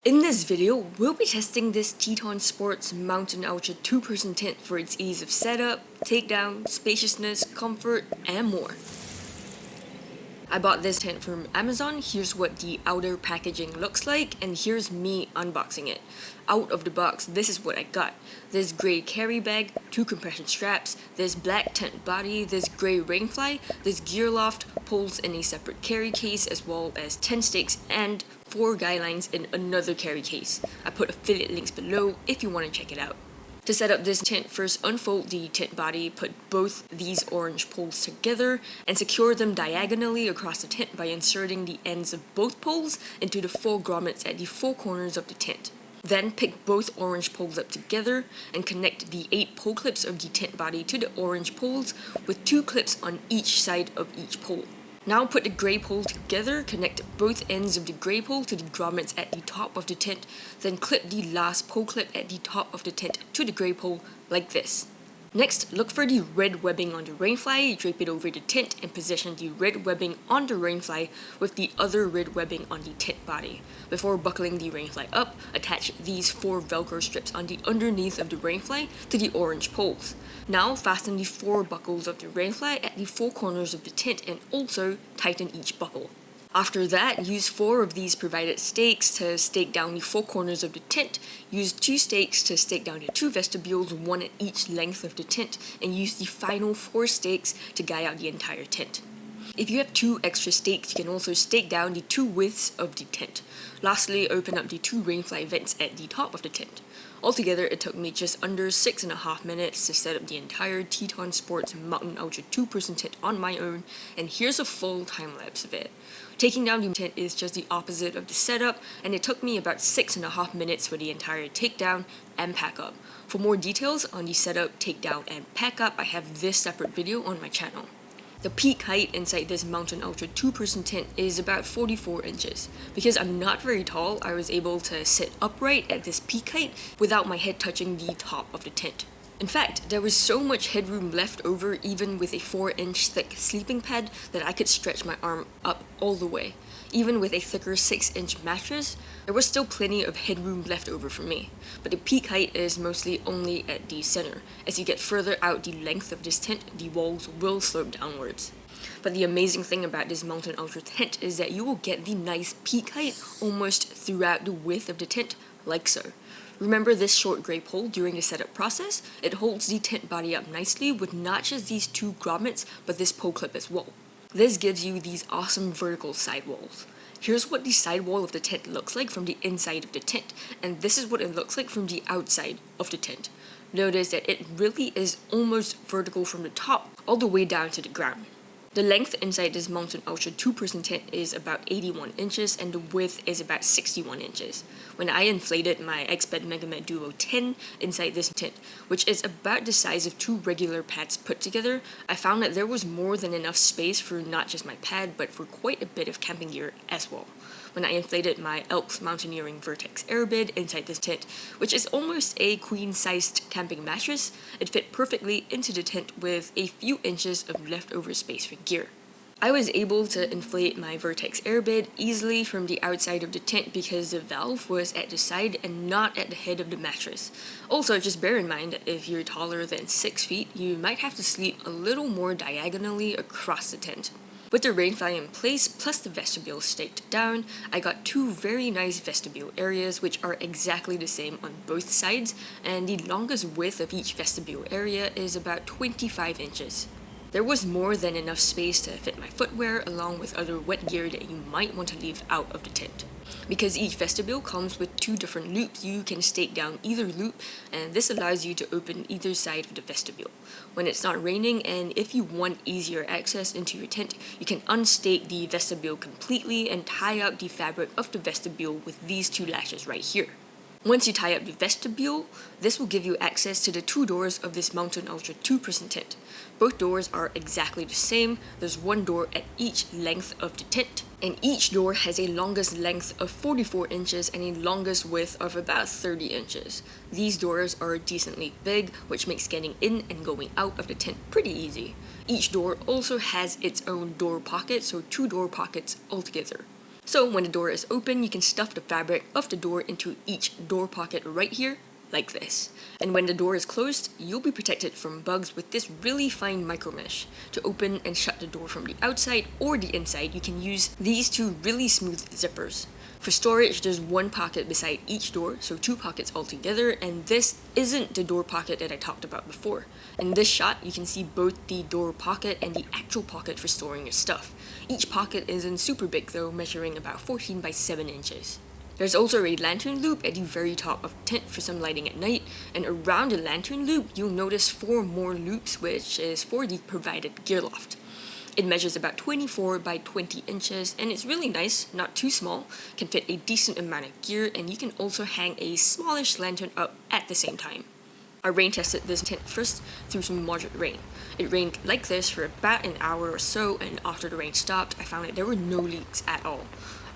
In this video, we'll be testing this Teton Sports Mountain Ultra 2-person tent for its ease of setup, takedown, spaciousness, comfort, and more. I bought this tent from Amazon. Here's what the outer packaging looks like, and here's me unboxing it. Out of the box, this is what I got. This gray carry bag, 2 compression straps, this black tent body, this gray rainfly, this gear loft, poles in a separate carry case, as well as 10 stakes and 4 guy lines in another carry case. I put affiliate links below if you want to check it out. To set up this tent, first unfold the tent body, put both these orange poles together, and secure them diagonally across the tent by inserting the ends of both poles into the 4 grommets at the 4 corners of the tent. Then pick both orange poles up together and connect the 8 pole clips of the tent body to the orange poles with 2 clips on each side of each pole. Now put the grey pole together, connect both ends of the grey pole to the grommets at the top of the tent, then clip the last pole clip at the top of the tent to the grey pole like this. Next, look for the red webbing on the rainfly, drape it over the tent, and position the red webbing on the rainfly with the other red webbing on the tent body. Before buckling the rainfly up, attach these 4 Velcro strips on the underneath of the rainfly to the orange poles. Now fasten the 4 buckles of the rainfly at the 4 corners of the tent and also tighten each buckle. After that, use 4 of these provided stakes to stake down the 4 corners of the tent, use 2 stakes to stake down the 2 vestibules, 1 at each length of the tent, and use the final 4 stakes to guide out the entire tent. If you have 2 extra stakes, you can also stake down the 2 widths of the tent. Lastly, open up the 2 rainfly vents at the top of the tent. Altogether, it took me just under 6.5 minutes to set up the entire Teton Sports Mountain Ultra 2-person tent on my own, and here's a full time lapse of it. Taking down the tent is just the opposite of the setup, and it took me about 6.5 minutes for the entire takedown and pack up. For more details on the setup, takedown, and pack up, I have this separate video on my channel. The peak height inside this Mountain Ultra 2-person tent is about 44 inches. Because I'm not very tall, I was able to sit upright at this peak height without my head touching the top of the tent. In fact, there was so much headroom left over even with a 4-inch thick sleeping pad that I could stretch my arm up all the way. Even with a thicker 6-inch mattress, there was still plenty of headroom left over for me. But the peak height is mostly only at the center. As you get further out the length of this tent, the walls will slope downwards. But the amazing thing about this Mountain Ultra tent is that you will get the nice peak height almost throughout the width of the tent, like so. Remember this short grey pole during the setup process? It holds the tent body up nicely with not just these 2 grommets, but this pole clip as well. This gives you these awesome vertical sidewalls. Here's what the sidewall of the tent looks like from the inside of the tent, and this is what it looks like from the outside of the tent. Notice that it really is almost vertical from the top all the way down to the ground. The length inside this Mountain Ultra 2-person tent is about 81 inches and the width is about 61 inches. When I inflated my Xbed Megamed Duo 10 inside this tent, which is about the size of 2 regular pads put together, I found that there was more than enough space for not just my pad but for quite a bit of camping gear as well. When I inflated my Elks Mountaineering Vertex Airbed inside this tent, which is almost a queen-sized camping mattress, it fit perfectly into the tent with a few inches of leftover space for gear. I was able to inflate my Vertex Airbed easily from the outside of the tent because the valve was at the side and not at the head of the mattress. Also, just bear in mind that if you're taller than 6 feet, you might have to sleep a little more diagonally across the tent. With the rainfly in place plus the vestibule staked down, I got 2 very nice vestibule areas which are exactly the same on both sides, and the longest width of each vestibule area is about 25 inches. There was more than enough space to fit my footwear along with other wet gear that you might want to leave out of the tent. Because each vestibule comes with 2 different loops, you can stake down either loop, and this allows you to open either side of the vestibule. When it's not raining and if you want easier access into your tent, you can unstake the vestibule completely and tie up the fabric of the vestibule with these 2 lashes right here. Once you tie up the vestibule, this will give you access to the 2 doors of this Mountain Ultra 2-person tent. Both doors are exactly the same. There's 1 door at each length of the tent, and each door has a longest length of 44 inches and a longest width of about 30 inches. These doors are decently big, which makes getting in and going out of the tent pretty easy. Each door also has its own door pocket, so 2 door pockets altogether. So when the door is open, you can stuff the fabric of the door into each door pocket right here, like this. And when the door is closed, you'll be protected from bugs with this really fine micro mesh. To open and shut the door from the outside or the inside, you can use these two really smooth zippers. For storage, there's one pocket beside each door, so two pockets altogether, and this isn't the door pocket that I talked about before. In this shot, you can see both the door pocket and the actual pocket for storing your stuff. Each pocket isn't super big though, measuring about 14 by 7 inches. There's also a lantern loop at the very top of the tent for some lighting at night, and around the lantern loop, you'll notice 4 more loops, which is for the provided gear loft. It measures about 24 by 20 inches, and it's really nice, not too small, can fit a decent amount of gear, and you can also hang a smallish lantern up at the same time. I rain tested this tent first through some moderate rain. It rained like this for about an hour or so, and after the rain stopped, I found that there were no leaks at all.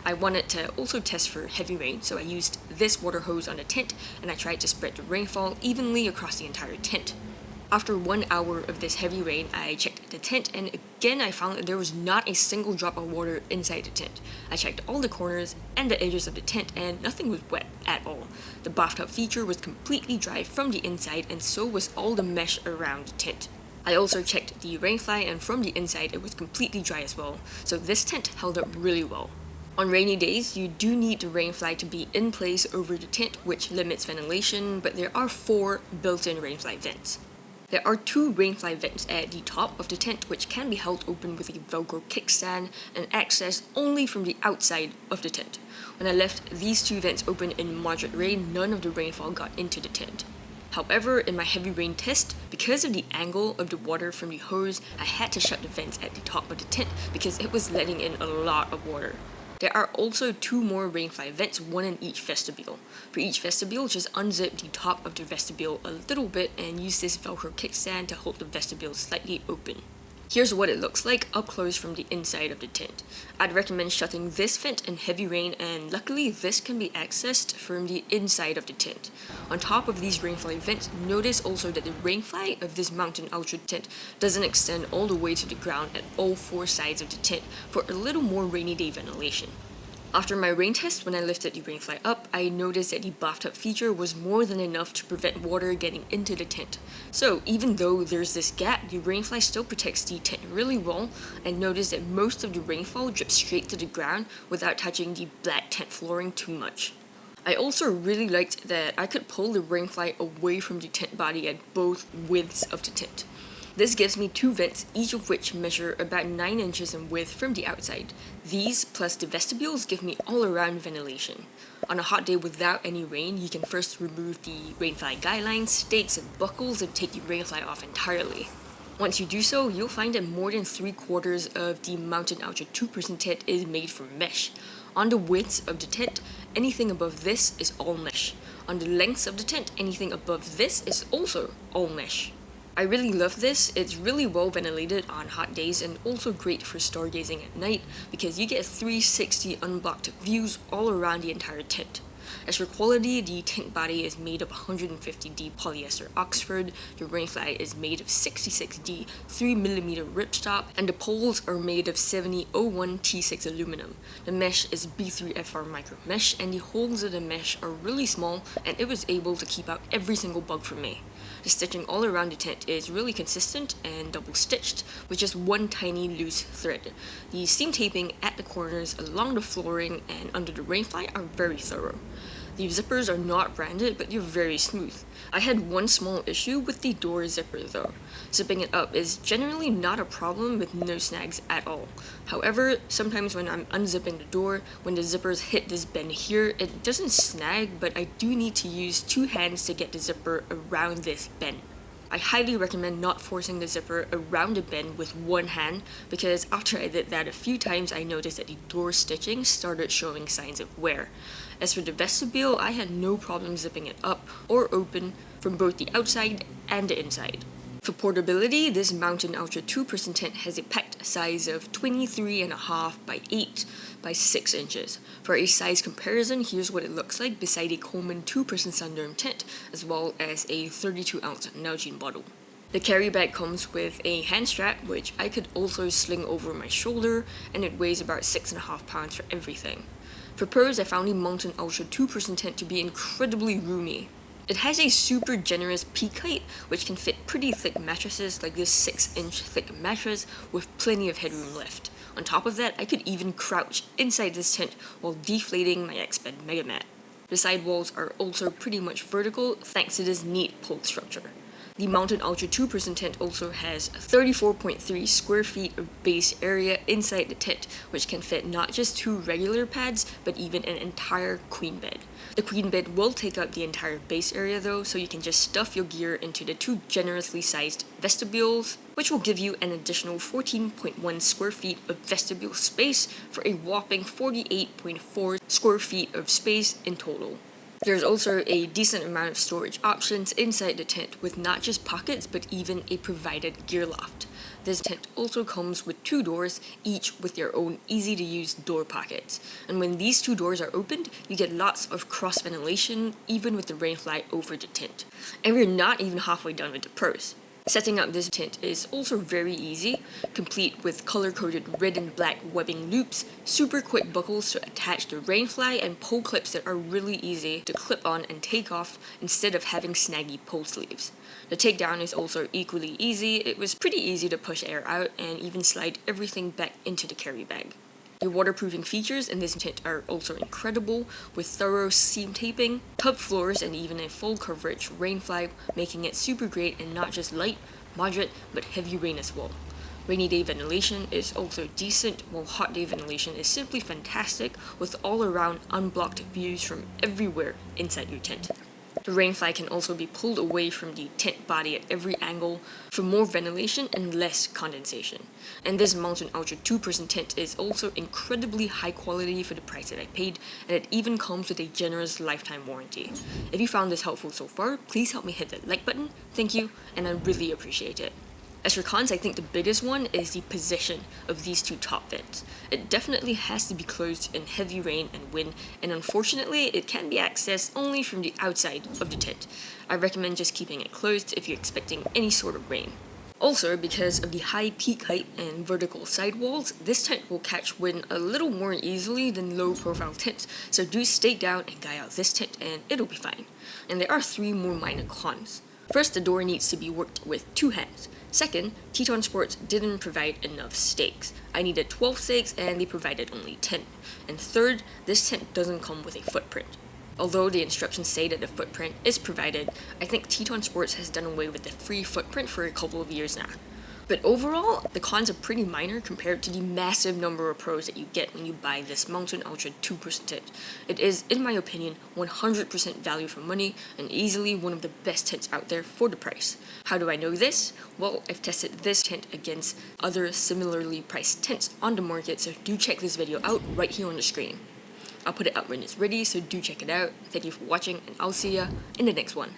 I wanted to also test for heavy rain, so I used this water hose on the tent, and I tried to spread the rainfall evenly across the entire tent. After 1 hour of this heavy rain, I checked the tent, and again I found that there was not a single drop of water inside the tent. I checked all the corners and the edges of the tent, and nothing was wet at all. The bathtub feature was completely dry from the inside, and so was all the mesh around the tent. I also checked the rainfly, and from the inside it was completely dry as well, so this tent held up really well. On rainy days, you do need the rainfly to be in place over the tent, which limits ventilation, but there are 4 built-in rainfly vents. There are 2 rainfly vents at the top of the tent, which can be held open with a Velcro kickstand and accessed only from the outside of the tent. When I left these 2 vents open in moderate rain, none of the rainfall got into the tent. However, in my heavy rain test, because of the angle of the water from the hose, I had to shut the vents at the top of the tent because it was letting in a lot of water. There are also 2 more rainfly vents, one in each vestibule. For each vestibule, just unzip the top of the vestibule a little bit and use this Velcro kickstand to hold the vestibule slightly open. Here's what it looks like up close from the inside of the tent. I'd recommend shutting this vent in heavy rain, and luckily this can be accessed from the inside of the tent. On top of these rainfly vents, notice also that the rainfly of this Mountain Ultra tent doesn't extend all the way to the ground at all 4 sides of the tent for a little more rainy day ventilation. After my rain test, when I lifted the rainfly up, I noticed that the bathtub feature was more than enough to prevent water getting into the tent. So even though there's this gap, the rainfly still protects the tent really well, and notice that most of the rainfall drips straight to the ground without touching the black tent flooring too much. I also really liked that I could pull the rainfly away from the tent body at both widths of the tent. This gives me 2 vents, each of which measure about 9 inches in width from the outside. These, plus the vestibules, give me all-around ventilation. On a hot day without any rain, you can first remove the rainfly guidelines, stakes, and buckles and take the rainfly off entirely. Once you do so, you'll find that more than 3/4 of the Mountain Ultra 2% tent is made from mesh. On the widths of the tent, anything above this is all mesh. On the lengths of the tent, anything above this is also all mesh. I really love this. It's really well ventilated on hot days and also great for stargazing at night because you get 360 unblocked views all around the entire tent. As for quality, the tent body is made of 150D polyester Oxford, the rainfly is made of 66D 3mm ripstop, and the poles are made of 7001 T6 aluminum. The mesh is B3FR micro mesh, and the holes of the mesh are really small, and it was able to keep out every single bug from me. The stitching all around the tent is really consistent and double stitched with just one tiny loose thread. The seam taping at the corners along the flooring and under the rainfly are very thorough. The zippers are not branded, but they're very smooth. I had one small issue with the door zipper though. Zipping it up is generally not a problem with no snags at all. However, sometimes when I'm unzipping the door, when the zippers hit this bend here, it doesn't snag, but I do need to use 2 hands to get the zipper around this bend. I highly recommend not forcing the zipper around the bend with one hand because after I did that a few times, I noticed that the door stitching started showing signs of wear. As for the vestibule, I had no problem zipping it up or open from both the outside and the inside. For portability, this Mountain Ultra 2% tent has a packed size of 23.5 by 8 by 6 inches. For a size comparison, here's what it looks like beside a Coleman 2% sunderm tent, as well as a 32-ounce Nalgene bottle. The carry bag comes with a hand strap, which I could also sling over my shoulder, and it weighs about 6.5 pounds for everything. For pros, I found the Mountain Ultra 2% tent to be incredibly roomy. It has a super generous peak height, which can fit pretty thick mattresses like this 6-inch thick mattress with plenty of headroom left. On top of that, I could even crouch inside this tent while deflating my X-Bed mega mat. The side walls are also pretty much vertical thanks to this neat pole structure. The Mountain Ultra 2% tent also has 34.3 square feet of base area inside the tent, which can fit not just 2 regular pads, but even an entire queen bed. The queen bed will take up the entire base area though, so you can just stuff your gear into the 2 generously sized vestibules, which will give you an additional 14.1 square feet of vestibule space for a whopping 48.4 square feet of space in total. There's also a decent amount of storage options inside the tent with not just pockets but even a provided gear loft. This tent also comes with 2 doors, each with their own easy to use door pockets. And when these 2 doors are opened, you get lots of cross ventilation even with the rainfly over the tent. And we're not even halfway done with the pros. Setting up this tent is also very easy, complete with color-coded red and black webbing loops, super quick buckles to attach the rainfly, and pole clips that are really easy to clip on and take off instead of having snaggy pole sleeves. The takedown is also equally easy. It was pretty easy to push air out and even slide everything back into the carry bag. The waterproofing features in this tent are also incredible, with thorough seam taping, tub floors, and even a full coverage rainfly, making it super great in not just light, moderate, but heavy rain as well. Rainy day ventilation is also decent, while hot day ventilation is simply fantastic, with all-around unblocked views from everywhere inside your tent. The rainfly can also be pulled away from the tent body at every angle for more ventilation and less condensation. And this Mountain Ultra 2% tent is also incredibly high quality for the price that I paid, and it even comes with a generous lifetime warranty. If you found this helpful so far, please help me hit that like button, thank you, and I really appreciate it. As for cons, I think the biggest one is the position of these 2 top vents. It definitely has to be closed in heavy rain and wind, and unfortunately, it can be accessed only from the outside of the tent. I recommend just keeping it closed if you're expecting any sort of rain. Also, because of the high peak height and vertical sidewalls, this tent will catch wind a little more easily than low-profile tents, so do stay down and guy out this tent and it'll be fine. And there are 3 more minor cons. First, the door needs to be worked with 2 hands. Second, Teton Sports didn't provide enough stakes. I needed 12 stakes and they provided only 10. And third, this tent doesn't come with a footprint. Although the instructions say that the footprint is provided, I think Teton Sports has done away with the free footprint for a couple of years now. But overall, the cons are pretty minor compared to the massive number of pros that you get when you buy this Mountain Ultra 2% tent. It is, in my opinion, 100% value for money and easily one of the best tents out there for the price. How do I know this? Well, I've tested this tent against other similarly priced tents on the market, so do check this video out right here on the screen. I'll put it up when it's ready, so do check it out. Thank you for watching, and I'll see ya in the next one.